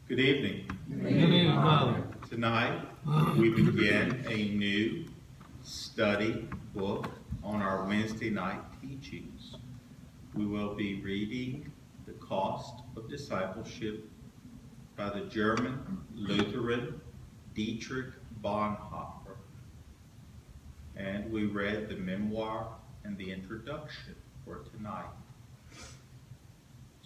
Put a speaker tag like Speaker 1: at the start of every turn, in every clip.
Speaker 1: Good evening.
Speaker 2: Good evening, Father.
Speaker 1: Tonight, we begin a new study book on our Wednesday night teachings. We will be reading The Cost of Discipleship by the German Lutheran Dietrich Bonhoeffer. And we read the Memoir and the Introduction for tonight.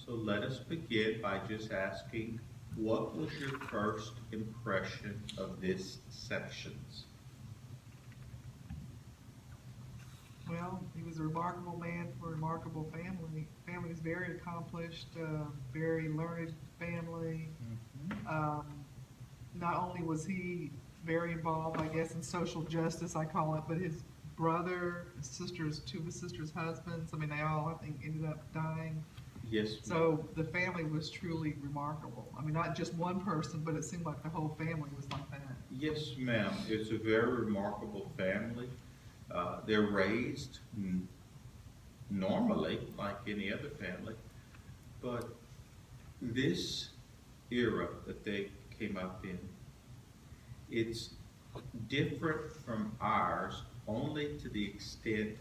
Speaker 1: So let us begin by just asking, what was your first impression of this sections?
Speaker 3: Well, he was a remarkable man for a remarkable family. Family is very accomplished, very learned family. Not only was he very involved, I guess, in social justice, I call it, but his brother, his sisters, two of his sisters' husbands, I mean, they all, I think, ended up dying.
Speaker 1: Yes, ma'am.
Speaker 3: So the family was truly remarkable. I mean, not just one person, but it seemed like the whole family was like that.
Speaker 1: Yes, ma'am. It's a very remarkable family. They're raised normally, like any other family, but this era that they came up in, it's different from ours only to the extent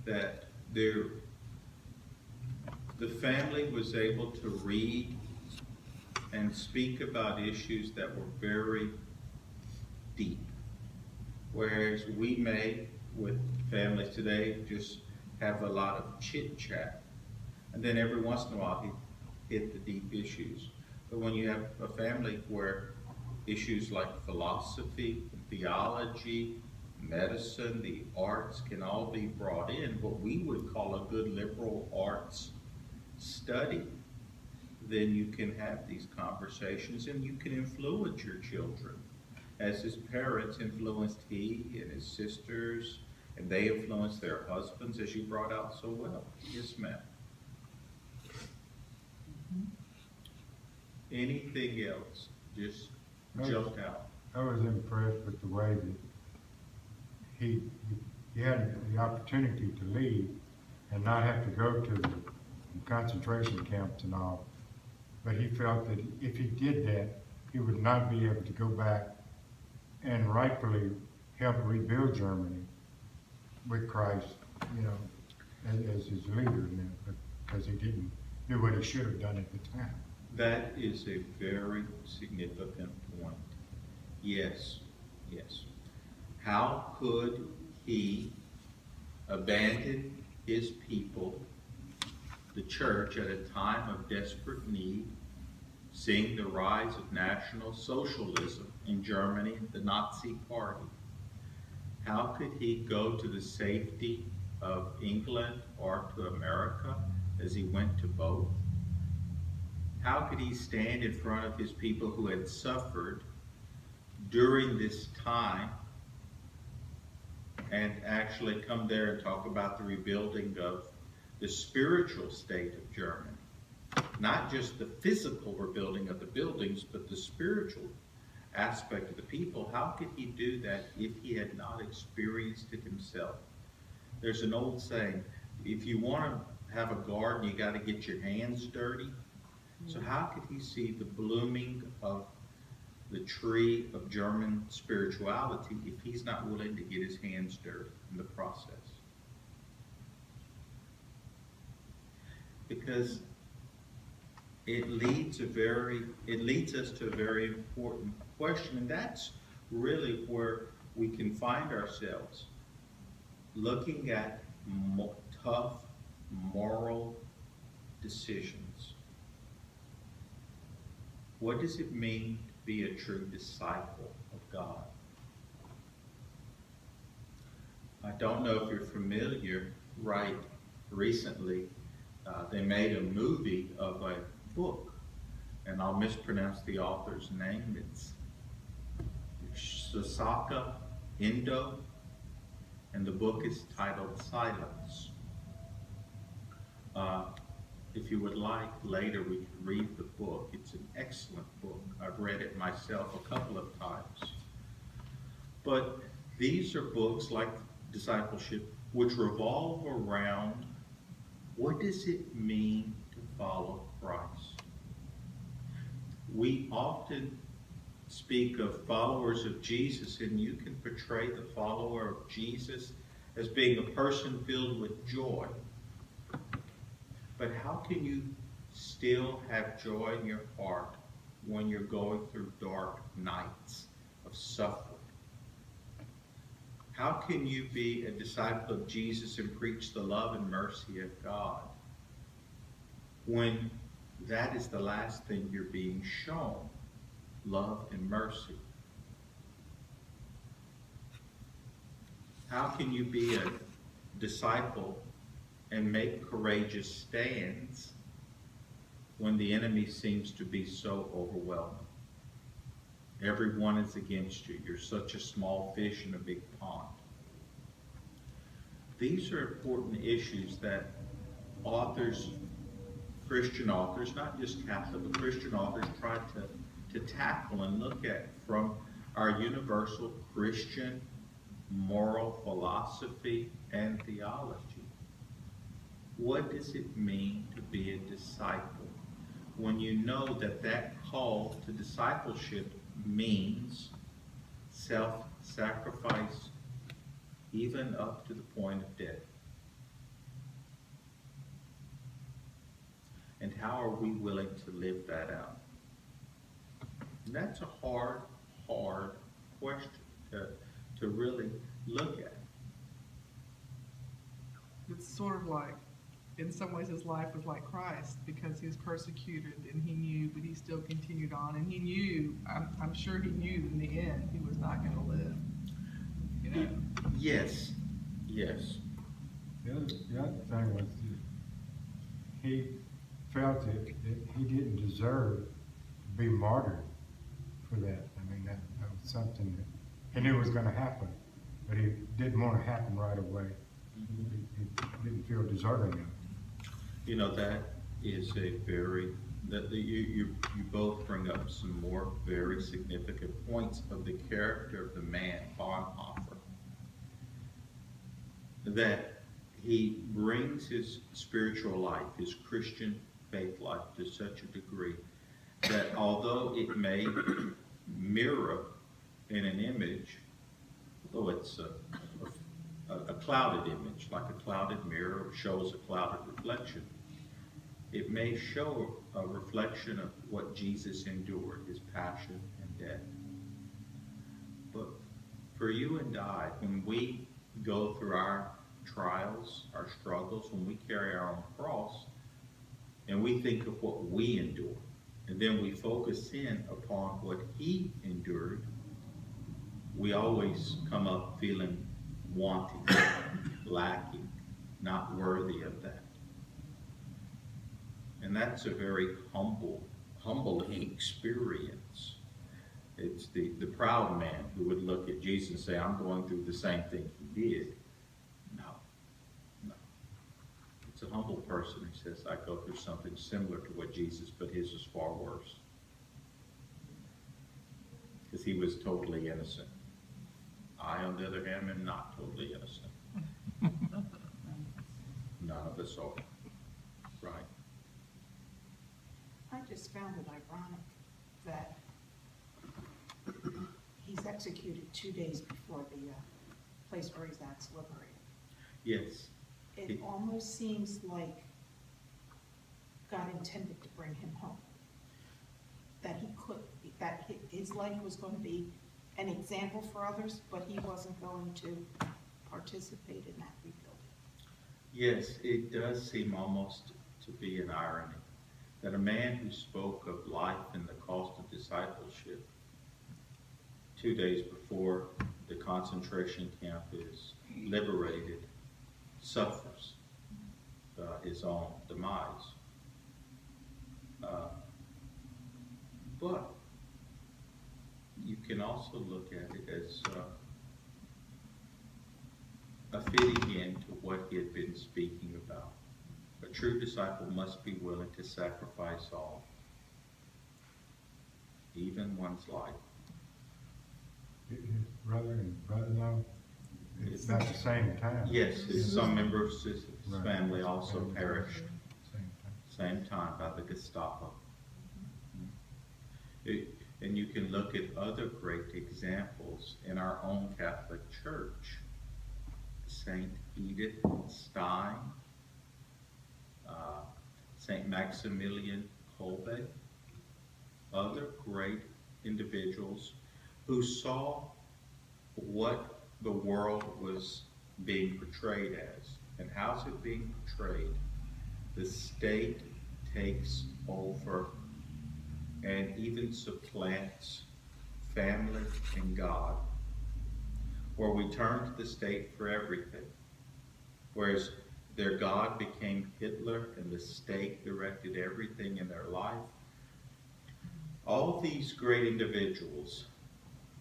Speaker 1: that the family was able to read and speak about issues that were very deep. Whereas we may, with families today, just have a lot of chit chat. And then every once in a while, hit the deep issues. But when you have a family where issues like philosophy, theology, medicine, the arts can all be brought in, what we would call a good liberal arts study, then you can have these conversations and you can influence your children. As his parents influenced he and his sisters, and they influenced their husbands, as you brought out so well. Yes, ma'am. Anything else? Just jumped out.
Speaker 2: I was impressed with the way that he had the opportunity to leave and not have to go to the concentration camps and all. But he felt that if he did that, he would not be able to go back and rightfully help rebuild Germany with Christ, as his leader in that, because he didn't do what he should have done at the time.
Speaker 1: That is a very significant point. Yes, yes. How could he abandon his people, the church, at a time of desperate need, seeing the rise of National Socialism in Germany, the Nazi Party? How could he go to the safety of England or to America as he went to both? How could he stand in front of his people who had suffered during this time and actually come there and talk about the rebuilding of the spiritual state of Germany? Not just the physical rebuilding of the buildings, but the spiritual aspect of the people. How could he do that if he had not experienced it himself? There's an old saying, if you want to have a garden, you got to get your hands dirty. So how could he see the blooming of the tree of German spirituality if he's not willing to get his hands dirty in the process? Because it leads us to a very important question, and that's really where we can find ourselves looking at tough moral decisions. What does it mean to be a true disciple of God? I don't know if you're familiar, right, recently they made a movie of a book, and I'll mispronounce the author's name. It's Chickasaw, and the book is titled Silence. If you would like, later we can read the book. It's an excellent book. I've read it myself a couple of times. But these are books like Discipleship, which revolve around what does it mean to follow Christ? we often speak of followers of Jesus, and you can portray the follower of Jesus as being a person filled with joy. But how can you still have joy in your heart when you're going through dark nights of suffering? How can you be a disciple of Jesus and preach the love and mercy of God when that is the last thing you're being shown? Love and mercy. How can you be a disciple and make courageous stands when the enemy seems to be so overwhelming? Everyone is against you. You're such a small fish in a big pond. These are important issues that authors, Christian authors, not just Catholic, but Christian authors try to tackle and look at from our universal Christian moral philosophy and theology. What does it mean to be a disciple when you know that that call to discipleship means self-sacrifice, even up to the point of death? And how are we willing to live that out? And that's a hard question to really look at.
Speaker 3: It's sort of like, in some ways his life was like Christ, because he was persecuted and he knew, but he still continued on, and he knew, I'm sure he knew in the end he was not going to live. You know?
Speaker 1: Yes.
Speaker 2: The other thing was that he felt that he didn't deserve to be martyred for that. I mean, that was something that he knew was going to happen, but he didn't want to happen right away. He didn't feel deserving of it.
Speaker 1: You know, that is a very, you both bring up some more very significant points of the character of the man, Bonhoeffer. That he brings his spiritual life, his Christian faith life, to such a degree that although it may mirror in an image, although it's a clouded image, like a clouded mirror shows a clouded reflection, it may show a reflection of what Jesus endured, his passion and death. But for you and I, when we go through our trials, our struggles, when we carry our own cross, and we think of what we endure, and then we focus in upon what he endured, we always come up feeling wanting, lacking, not worthy of that. And that's a very humbling experience. It's the proud man who would look at Jesus and say, I'm going through the same thing he did. No. It's a humble person who says, I go through something similar to what Jesus, but his is far worse. Because he was totally innocent. I, on the other hand, am not totally innocent. None of us are. Right?
Speaker 4: I just found it ironic that he's executed 2 days before the place where he's at's liberated.
Speaker 1: Yes.
Speaker 4: It almost seems like God intended to bring him home. That his life was going to be an example for others, but he wasn't going to participate in that rebuilding.
Speaker 1: Yes, it does seem almost to be an irony that a man who spoke of life and the cost of discipleship 2 days before the concentration camp is liberated suffers his own demise. But you can also look at it as a fitting end to what he had been speaking about. A true disciple must be willing to sacrifice all, even one's life.
Speaker 2: His brother and brother-in-law, it's at the same time.
Speaker 1: Yes, some members of his
Speaker 2: Right.
Speaker 1: family also perished
Speaker 2: Same time.
Speaker 1: same time by the Gestapo. And you can look at other great examples in our own Catholic Church. Saint Edith Stein, Saint Maximilian Kolbe, other great individuals who saw what the world was being portrayed as. And how's it being portrayed? The state takes over and even supplants family and God, where we turn to the state for everything. Whereas their God became Hitler and the state directed everything in their life. All these great individuals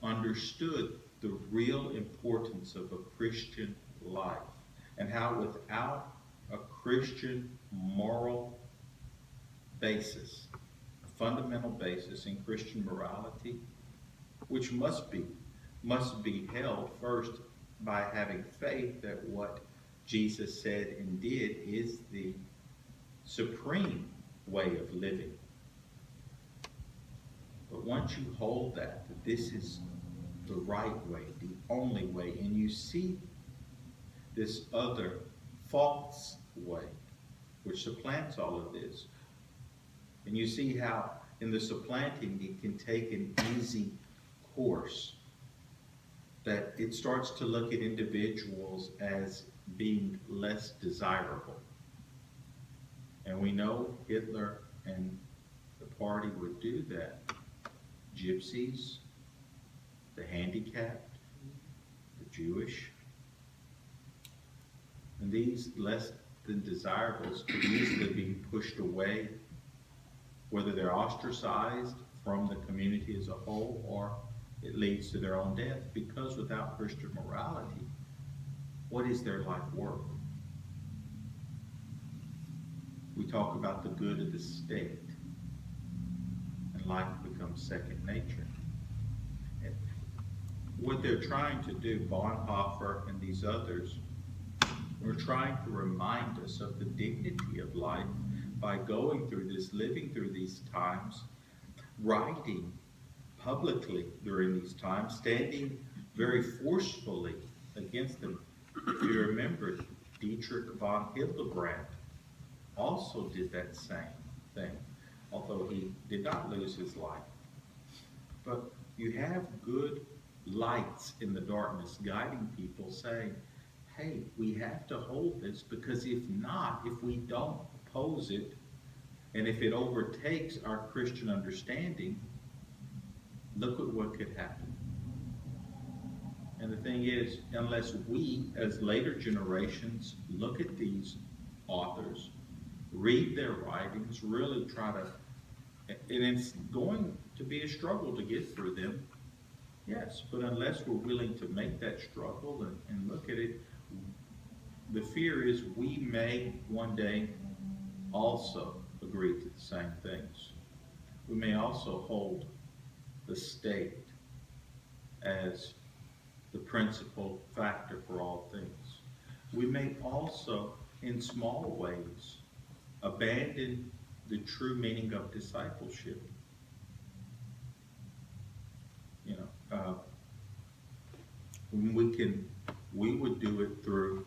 Speaker 1: understood the real importance of a Christian life and how without a Christian moral basis, a fundamental basis in Christian morality, which must be held first by having faith that what Jesus said and did is the supreme way of living. But once you hold that this is the right way, the only way, and you see this other false way, which supplants all of this, and you see how in the supplanting it can take an easy course, that it starts to look at individuals as being less desirable. And we know Hitler and the party would do that. Gypsies, the handicapped, the Jewish, and these less than desirables could easily be pushed away, whether they're ostracized from the community as a whole or it leads to their own death, because without Christian morality, what is their life worth? We talk about the good of the state, and life becomes second nature. And what they're trying to do, Bonhoeffer and these others, we're trying to remind us of the dignity of life by going through this, living through these times, writing publicly during these times, standing very forcefully against them. If you remember, Dietrich von Hildebrand also did that same thing, although he did not lose his life. But you have good lights in the darkness guiding people, saying, hey, we have to hold this, because if not, if we don't oppose it, and if it overtakes our Christian understanding, look at what could happen. And the thing is, unless we, as later generations, look at these authors, read their writings, really try to, and it's going to be a struggle to get through them, yes, but unless we're willing to make that struggle and look at it, the fear is we may one day also agree to the same things. We may also hold the state as the principal factor for all things. We may also, in small ways, abandon the true meaning of discipleship. You know, we would do it through,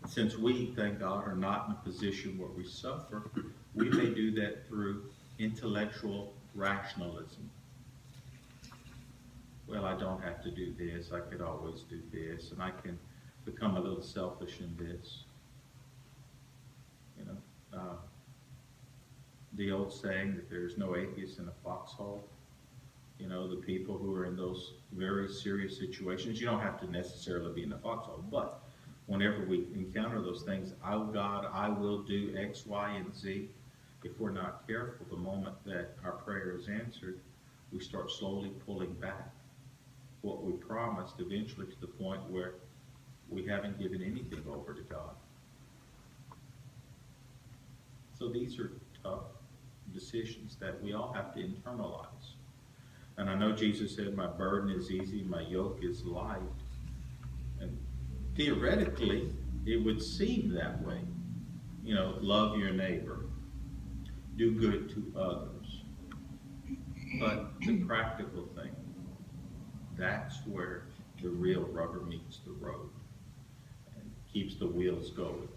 Speaker 1: since we, thank God, are not in a position where we suffer, we may do that through intellectual rationalism. Well, I don't have to do this, I could always do this, and I can become a little selfish in this. You know, the old saying that there's no atheist in a foxhole. You know, the people who are in those very serious situations, you don't have to necessarily be in a foxhole, but whenever we encounter those things, oh God, I will do X, Y, and Z. If we're not careful, the moment that our prayer is answered, we start slowly pulling back what we promised, eventually to the point where we haven't given anything over to God. So these are tough decisions that we all have to internalize. And I know Jesus said, my burden is easy, my yoke is light. And theoretically, it would seem that way. You know, love your neighbor, do good to others. But the practical thing, that's where the real rubber meets the road and keeps the wheels going.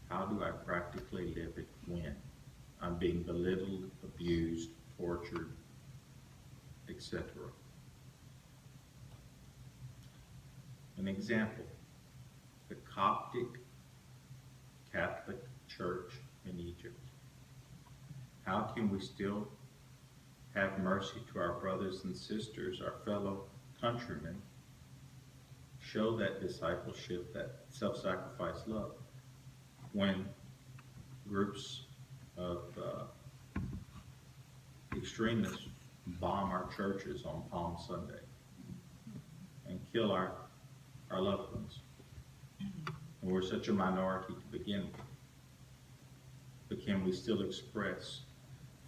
Speaker 1: How do I practically live it when I'm being belittled, abused, tortured, etc.? An example, the Coptic Catholic Church in Egypt. How can we still have mercy to our brothers and sisters, our fellow countrymen, show that discipleship, that self-sacrifice love, when groups of extremists bomb our churches on Palm Sunday and kill our loved ones? And we're such a minority to begin with. But can we still express,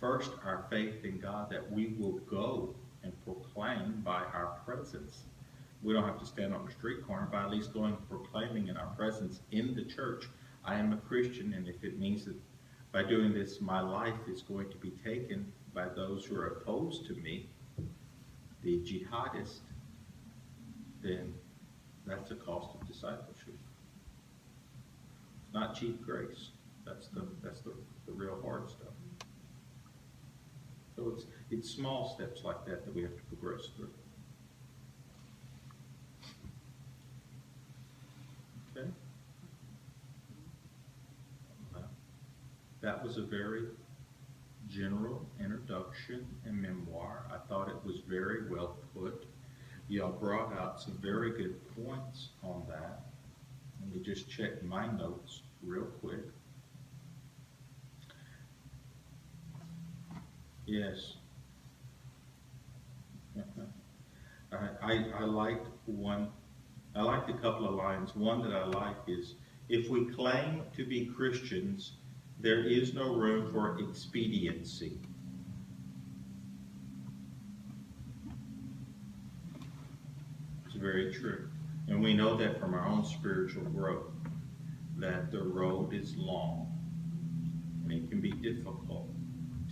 Speaker 1: first, our faith in God, that we will go and proclaim by our presence? We don't have to stand on the street corner, by at least going and proclaiming in our presence in the church, I am a Christian, and if it means that by doing this my life is going to be taken by those who are opposed to me, the jihadist, then that's a cost of discipleship. It's not cheap grace. That's the real hard stuff. So it's small steps like that that we have to progress through. Okay? That was a very general introduction and memoir. I thought it was very well put. Y'all brought out some very good points on that. Let me just check my notes real quick. Yes. I liked one. I liked a couple of lines. One that I like is, if we claim to be Christians, there is no room for expediency. It's very true. And we know that from our own spiritual growth, that the road is long and it can be difficult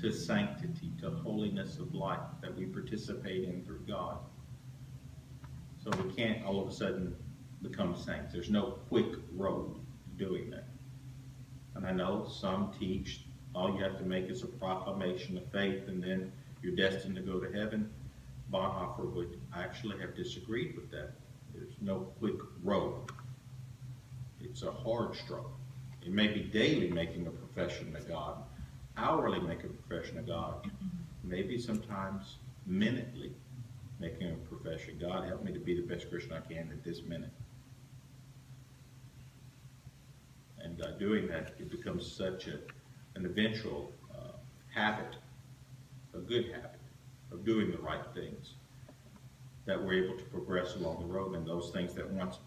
Speaker 1: to sanctity, to holiness of life that we participate in through God. So we can't all of a sudden become saints. There's no quick road to doing that. And I know some teach all you have to make is a proclamation of faith and then you're destined to go to heaven. Bonhoeffer would actually have disagreed with that. There's no quick road. It's a hard struggle. It may be daily making a profession to God, hourly making a profession of God, maybe sometimes minutely making a profession. God, help me to be the best Christian I can at this minute. And doing that, it becomes such an eventual habit, a good habit of doing the right things, that we're able to progress along the road, and those things that once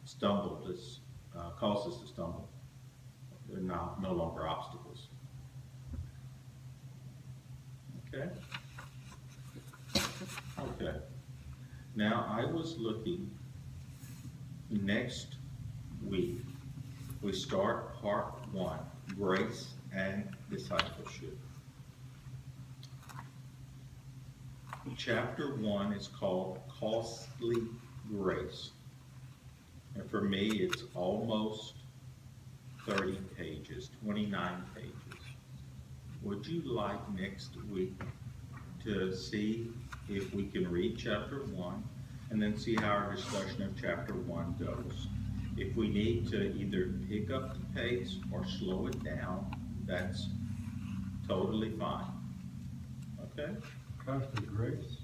Speaker 1: stumbled us, caused us to stumble, they're no longer obstacles. Okay? Okay. Now, I was looking, next week, we start part 1, Grace and Discipleship. Chapter 1 is called Costly Grace. And for me, it's almost 30 pages, 29 pages. Would you like next week to see if we can read chapter 1 and then see how our discussion of chapter 1 goes? If we need to either pick up the pace or slow it down, that's totally fine. Okay?
Speaker 2: Cost of grace?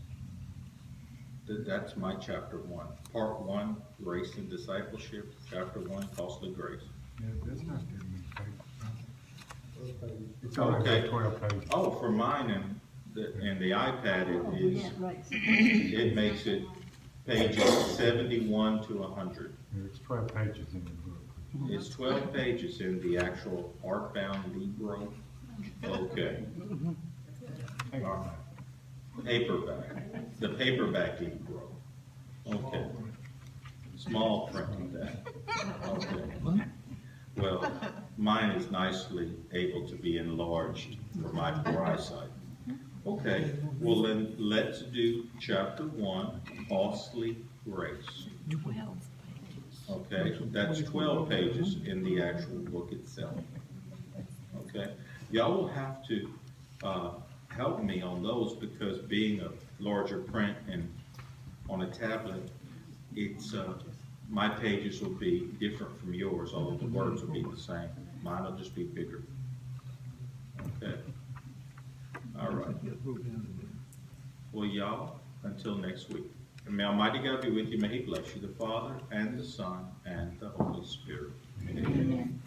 Speaker 1: That's my chapter 1. Part 1, Grace and Discipleship. Chapter 1, Costly Grace.
Speaker 2: Yeah, that's not that many pages. It's only
Speaker 1: Okay.
Speaker 2: about 12 pages.
Speaker 1: Oh, for mine and the iPad, it makes it pages 71 to 100.
Speaker 2: Yeah, it's 12 pages in the book.
Speaker 1: It's 12 pages in the actual hardbound Libro. Okay.
Speaker 2: Take
Speaker 1: All right. Paperback. The paperback Libro. Okay. Small print of that. Okay. Well, mine is nicely able to be enlarged for my poor eyesight. Okay, well then, let's do chapter 1, costly grace.
Speaker 5: 12 pages.
Speaker 1: Okay, that's 12 pages in the actual book itself. Okay, y'all will have to help me on those, because being a larger print and on a tablet, it's my pages will be different from yours, although the words will be the same. Mine will just be bigger. Okay. All right. Well, y'all, until next week. And may Almighty God be with you. May He bless you, the Father, and the Son, and the Holy Spirit. Amen.